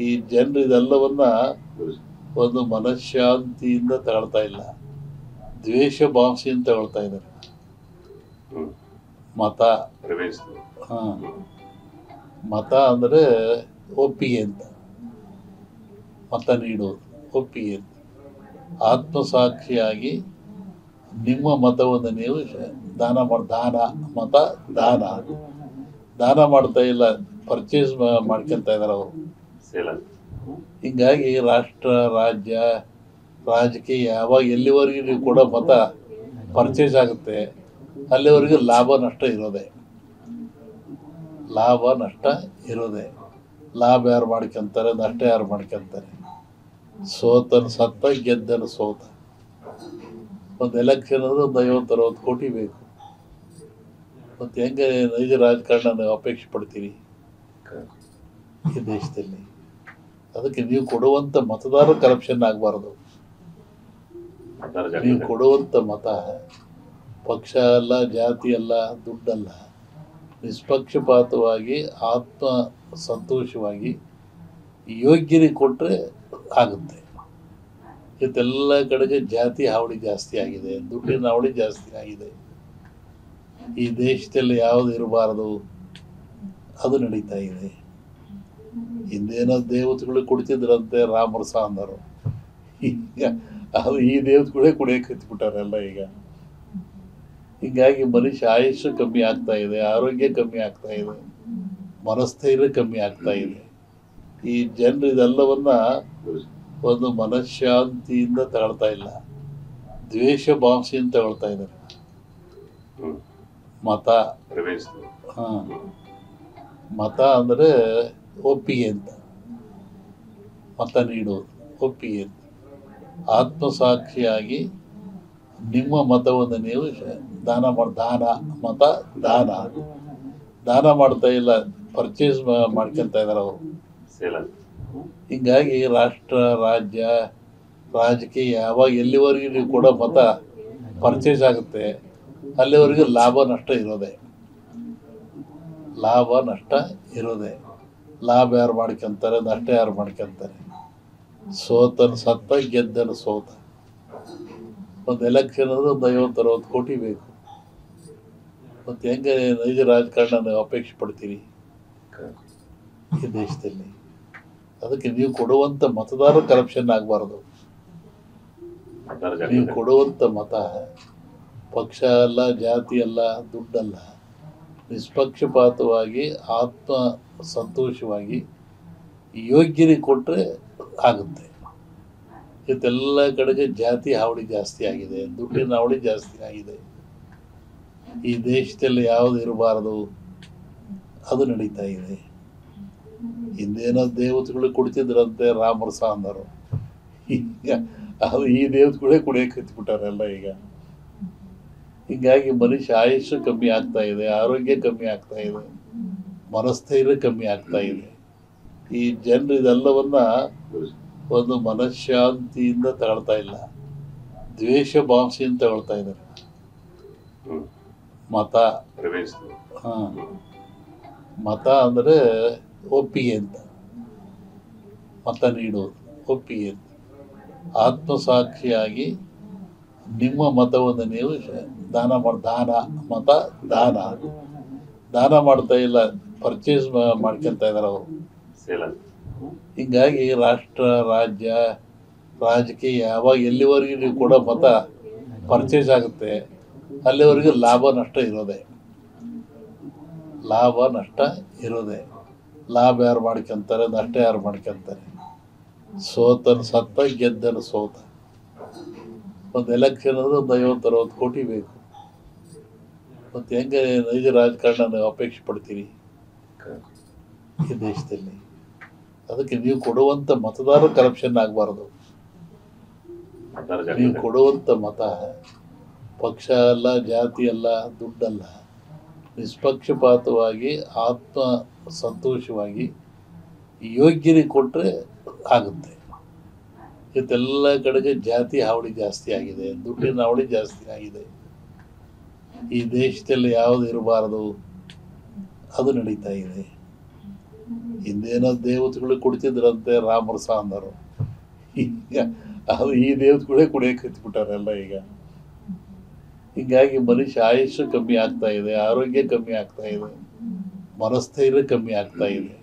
ಈ ಜನರು ಇದೆಲ್ಲವನ್ನ ಒಂದು ಮನಃಶಾಂತಿಯಿಂದ ತಗೊಳ್ತಾ ಇಲ್ಲ, ದ್ವೇಷ ಭಾವನೆಯಿಂದ ತಗೊಳ್ತಾ ಇದ್ದಾರೆ. ಮತ ಹಾ ಮತ ಅಂದರೆ ಒಪ್ಪಿಗೆ ಅಂತ, ಮತ ನೀಡುವುದು ಒಪ್ಪಿಗೆ ಅಂತ. ಆತ್ಮಸಾಕ್ಷಿಯಾಗಿ ನಿಮ್ಮ ಮತವನ್ನು ನೀವು ದಾನ ಮತ ದಾನ ದಾನ ಮಾಡ್ತಾ ಇಲ್ಲ, ಪರ್ಚೇಸ್ ಮಾಡ್ಕೊತಾ ಇದ್ದಾರೆ ಅವರು. ಹಿಂಗಾಗಿ ರಾಷ್ಟ್ರ, ರಾಜ್ಯ, ರಾಜಕೀಯ ಯಾವಾಗ ಎಲ್ಲಿವರೆಗೂ ನೀವು ಕೂಡ ಮತ ಪರ್ಚೇಸ್ ಆಗುತ್ತೆ ಅಲ್ಲಿವರೆಗೂ ಲಾಭ ನಷ್ಟ ಇರೋದೆ. ಲಾಭ ಯಾರು ಮಾಡ್ಕೊಂತಾರೆ, ನಷ್ಟ ಯಾರು ಮಾಡ್ಕೊಂತಾರೆ? ಸೋತನ ಸತ್ತ, ಗೆದ್ದನ ಸೋತ. ಒಂದು ಎಲೆಕ್ಷನ್ ಅಂದ್ರೆ ಒಂದು 50-60 ಕೋಟಿ ಬೇಕು. ಮತ್ತು ಹೆಂಗೆ ನೈಜ ರಾಜಕಾರಣ ಅಪೇಕ್ಷೆ ಪಡ್ತೀರಿ ಈ ದೇಶದಲ್ಲಿ? ಅದಕ್ಕೆ ನೀವು ಕೊಡುವಂಥ ಮತದಾರ ಕರಪ್ಷನ್ ಆಗಬಾರ್ದು. ನೀವು ಕೊಡುವಂಥ ಮತ ಪಕ್ಷ ಅಲ್ಲ, ಜಾತಿ ಅಲ್ಲ, ದುಡ್ಡಲ್ಲ, ನಿಷ್ಪಕ್ಷಪಾತವಾಗಿ ಆತ್ಮ ಸಂತೋಷವಾಗಿ ಯೋಗ್ಯರಿಗೆ ಕೊಟ್ಟರೆ ಆಗುತ್ತೆ. ಇವತ್ತೆಲ್ಲ ಕಡೆಗೆ ಜಾತಿ ಹಾವಳಿ ಜಾಸ್ತಿ ಆಗಿದೆ, ದುಡ್ಡಿನ ಹಾವಳಿ ಜಾಸ್ತಿ ಆಗಿದೆ. ಈ ದೇಶದಲ್ಲಿ ಯಾವುದು ಇರಬಾರದು ಅದು ನಡೀತಾ ಇದೆ. ಹಿಂದೇನೋ ದೇವತೆಗಳು ಕುಡಿತಿದ್ರಂತೆ, ರಾಮರಸ ಅಂದರು. ಈಗ ಅದು ಈ ದೇವತೆಗಳೇ ಕುಡಿಯೋಕೆ ಹತ್ಬಿಟ್ಟಾರೆಲ್ಲ ಈಗ. ಹೀಗಾಗಿ ಮನುಷ್ಯ ಆಯುಷ್ಯ ಕಮ್ಮಿ ಆಗ್ತಾ ಇದೆ, ಆರೋಗ್ಯ ಕಮ್ಮಿ ಆಗ್ತಾ ಇದೆ, ಮನಸ್ಥೈರ್ಯ ಕಮ್ಮಿ ಆಗ್ತಾ ಇದೆ. ಈ ಜನರು ಇದೆಲ್ಲವನ್ನ ಒಂದು ಮನಃಶಾಂತಿಯಿಂದ ತಗೊಳ್ತಾ ಇಲ್ಲ, ದ್ವೇಷ ಭಾವನೆಯಿಂದ ತಗೊಳ್ತಾ ಇದ್ದಾರೆ. ಮತ ಹಾ ಮತ ಅಂದರೆ ಒಪ್ಪಿಗೆ ಅಂತ, ಮತ ನೀಡುವುದು ಒಪ್ಪಿಗೆ ಅಂತ. ಆತ್ಮಸಾಕ್ಷಿಯಾಗಿ ನಿಮ್ಮ ಮತವನ್ನು ನೀವು ಮತ ದಾನ ಮಾಡ್ತಾ ಇಲ್ಲ, ಪರ್ಚೇಸ್ ಮಾಡ್ಕೊತಾ ಇದ್ದಾರೆ ಅವರು. ಹಿಂಗಾಗಿ ರಾಷ್ಟ್ರ, ರಾಜ್ಯ, ರಾಜಕೀಯ ಯಾವಾಗ ಎಲ್ಲಿವರೆಗೂ ನೀವು ಕೂಡ ಮತ ಪರ್ಚೇಸ್ ಆಗುತ್ತೆ ಅಲ್ಲಿವರೆಗೂ ಲಾಭ ನಷ್ಟ ಇರೋದೆ. ಲಾಭ ಯಾರು ಮಾಡ್ಕೊಂತಾರೆ, ನಷ್ಟ ಯಾರು ಮಾಡ್ಕೊಂತಾರೆ? ಸೋತನ ಸತ್ತ, ಗೆದ್ದನ ಸೋತ. ಒಂದು ಎಲೆಕ್ಷನ್ ಅಂದ್ರೆ ಒಂದು 50-60 ಕೋಟಿ ಬೇಕು. ಮತ್ತು ಹೆಂಗೆ ನೈಜ ರಾಜಕಾರಣ ಅಪೇಕ್ಷೆ ಪಡ್ತೀರಿ ಈ ದೇಶದಲ್ಲಿ? ಅದಕ್ಕೆ ನೀವು ಕೊಡುವಂಥ ಮತದಾರ ಕರಪ್ಷನ್ ಆಗಬಾರ್ದು. ನೀವು ಕೊಡುವಂಥ ಮತ ಪಕ್ಷ ಅಲ್ಲ, ಜಾತಿ ಅಲ್ಲ, ದುಡ್ಡಲ್ಲ, ನಿಷ್ಪಕ್ಷಪಾತವಾಗಿ ಆತ್ಮ ಸಂತೋಷವಾಗಿ ಯೋಗ್ಯರಿಗೆ ಕೊಟ್ಟರೆ ಆಗುತ್ತೆ. ಇವತ್ತೆಲ್ಲ ಕಡೆಗೆ ಜಾತಿ ಹಾವಳಿ ಜಾಸ್ತಿ ಆಗಿದೆ, ದುಡ್ಡಿನ ಹಾವಳಿ ಜಾಸ್ತಿ ಆಗಿದೆ. ಈ ದೇಶದಲ್ಲಿ ಯಾವುದು ಇರಬಾರದು ಅದು ನಡೀತಾ ಇದೆ. ಹಿಂದೇನೋ ದೇವತೆಗಳು ಕುಡಿತಿದ್ರಂತೆ, ರಾಮರಸ ಅಂದರು. ಈಗ ಅದು ಈ ದೇವತೆಗಳೇ ಕುಡಿಯೋಕೆ ಹತ್ಬಿಟ್ಟಾರೆಲ್ಲ ಈಗ. ಹೀಗಾಗಿ ಮನುಷ್ಯ ಆಯುಷ್ಯ ಕಮ್ಮಿ ಆಗ್ತಾ ಇದೆ, ಆರೋಗ್ಯ ಕಮ್ಮಿ ಆಗ್ತಾ ಇದೆ, ಮನಸ್ಥೈರ್ಯ ಕಮ್ಮಿ ಆಗ್ತಾ ಇದೆ. ಈ ಜನರು ಇದೆಲ್ಲವನ್ನ ಒಂದು ಮನಃಶಾಂತಿಯಿಂದ ತಗೊಳ್ತಾ ಇಲ್ಲ, ದ್ವೇಷ ಭಾವನೆಯಿಂದ ತಗೊಳ್ತಾ ಇದ್ದಾರೆ. ಮತ ಹಾ ಮತ ಅಂದರೆ ಒಪ್ಪಿಗೆ ಅಂತ, ಮತ ನೀಡುವುದು ಒಪ್ಪಿಗೆ ಅಂತ. ಆತ್ಮಸಾಕ್ಷಿಯಾಗಿ ನಿಮ್ಮ ಮತವನ್ನು ನೀವು ಮತ ದಾನ ಮಾಡ್ತಾ ಇಲ್ಲ, ಪರ್ಚೇಸ್ ಮಾಡ್ಕೊತಾ ಇದ್ದಾರೆ ಅವರು. ಹಿಂಗಾಗಿ ರಾಷ್ಟ್ರ, ರಾಜ್ಯ, ರಾಜಕೀಯ ಯಾವಾಗ ಎಲ್ಲಿವರೆಗೂ ನೀವು ಕೂಡ ಮತ ಪರ್ಚೇಸ್ ಆಗುತ್ತೆ ಅಲ್ಲಿವರೆಗೂ ಲಾಭ ನಷ್ಟ ಇರೋದೆ. ಲಾಭ ಯಾರು ಮಾಡ್ಕೊಂತಾರೆ, ನಷ್ಟ ಯಾರು ಮಾಡ್ಕೊಂತಾರೆ? ಸೋತನ ಸತ್ತ, ಗೆದ್ದನ ಸೋತ. ಒಂದು ಎಲೆಕ್ಷನ್ ಅಂದ್ರೆ ಒಂದು 50-60 ಕೋಟಿ ಬೇಕು. ಮತ್ತು ಹೆಂಗೆ ನೈಜ ರಾಜಕಾರಣ ಅಪೇಕ್ಷೆ ಪಡ್ತೀರಿ ಈ ದೇಶದಲ್ಲಿ? ಅದಕ್ಕೆ ನೀವು ಕೊಡುವಂಥ ಮತದಾರ ಕರಪ್ಷನ್ ಆಗಬಾರ್ದು. ನೀವು ಕೊಡುವಂಥ ಮತ ಪಕ್ಷ ಅಲ್ಲ, ಜಾತಿ ಅಲ್ಲ, ದುಡ್ಡಲ್ಲ, ನಿಷ್ಪಕ್ಷಪಾತವಾಗಿ ಆತ್ಮ ಸಂತೋಷವಾಗಿ ಯೋಗ್ಯರಿಗೆ ಕೊಟ್ಟರೆ ಆಗುತ್ತೆ. ಇವತ್ತೆಲ್ಲ ಕಡೆಗೆ ಜಾತಿ ಹಾವಳಿ ಜಾಸ್ತಿ ಆಗಿದೆ, ದುಡ್ಡಿನ ಹಾವಳಿ ಜಾಸ್ತಿ ಆಗಿದೆ. ಈ ದೇಶದಲ್ಲಿ ಯಾವುದು ಇರಬಾರದು ಅದು ನಡೀತಾ ಇದೆ. ಹಿಂದೇನೋ ದೇವತೆಗಳು ಕುಡಿತಿದ್ರಂತೆ ರಾಮರ ಸಾಂದರು, ಈಗ ಅದು ಈ ದೇವತೆಗಳೇ ಕುಡಿಯಕ್ಕೆ ಹತ್ಬಿಟ್ಟಾರೆಲ್ಲ ಈಗ. ಹೀಗಾಗಿ ಮನುಷ್ಯ ಆಯುಷ್ಯ ಕಮ್ಮಿ ಆಗ್ತಾ ಇದೆ, ಆರೋಗ್ಯ ಕಮ್ಮಿ ಆಗ್ತಾ ಇದೆ, ಮನಸ್ಥೈರ್ಯ ಕಮ್ಮಿ ಆಗ್ತಾ ಇದೆ.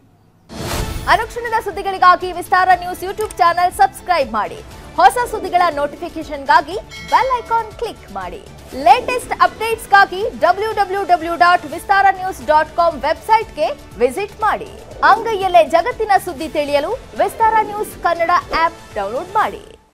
ಅನುಕ್ಷಣದ ಸುದ್ದಿಗಳಿಗಾಗಿ ವಿಸ್ತಾರ ನ್ಯೂಸ್ ಯೂಟ್ಯೂಬ್ ಚಾನೆಲ್ ಸಬ್ಸ್ಕ್ರೈಬ್ ಮಾಡಿ. ಹೊಸ ಸುದ್ದಿಗಳ ನೋಟಿಫಿಕೇಶನ್ಗಾಗಿ ಬೆಲ್ ಐಕಾನ್ ಕ್ಲಿಕ್ ಮಾಡಿ. ಲೇಟೆಸ್ಟ್ ಅಪ್ಡೇಟ್ಸ್ಗಾಗಿ www.vistaranews.com ವೆಬ್ಸೈಟ್ಗೆ ವಿಸಿಟ್ ಮಾಡಿ. ಅಂಗೈಯಲ್ಲೇ ಜಗತ್ತಿನ ಸುದ್ದಿ ತಿಳಿಯಲು ವಿಸ್ತಾರ ನ್ಯೂಸ್ ಕನ್ನಡ ಆಪ್ ಡೌನ್ಲೋಡ್ ಮಾಡಿ.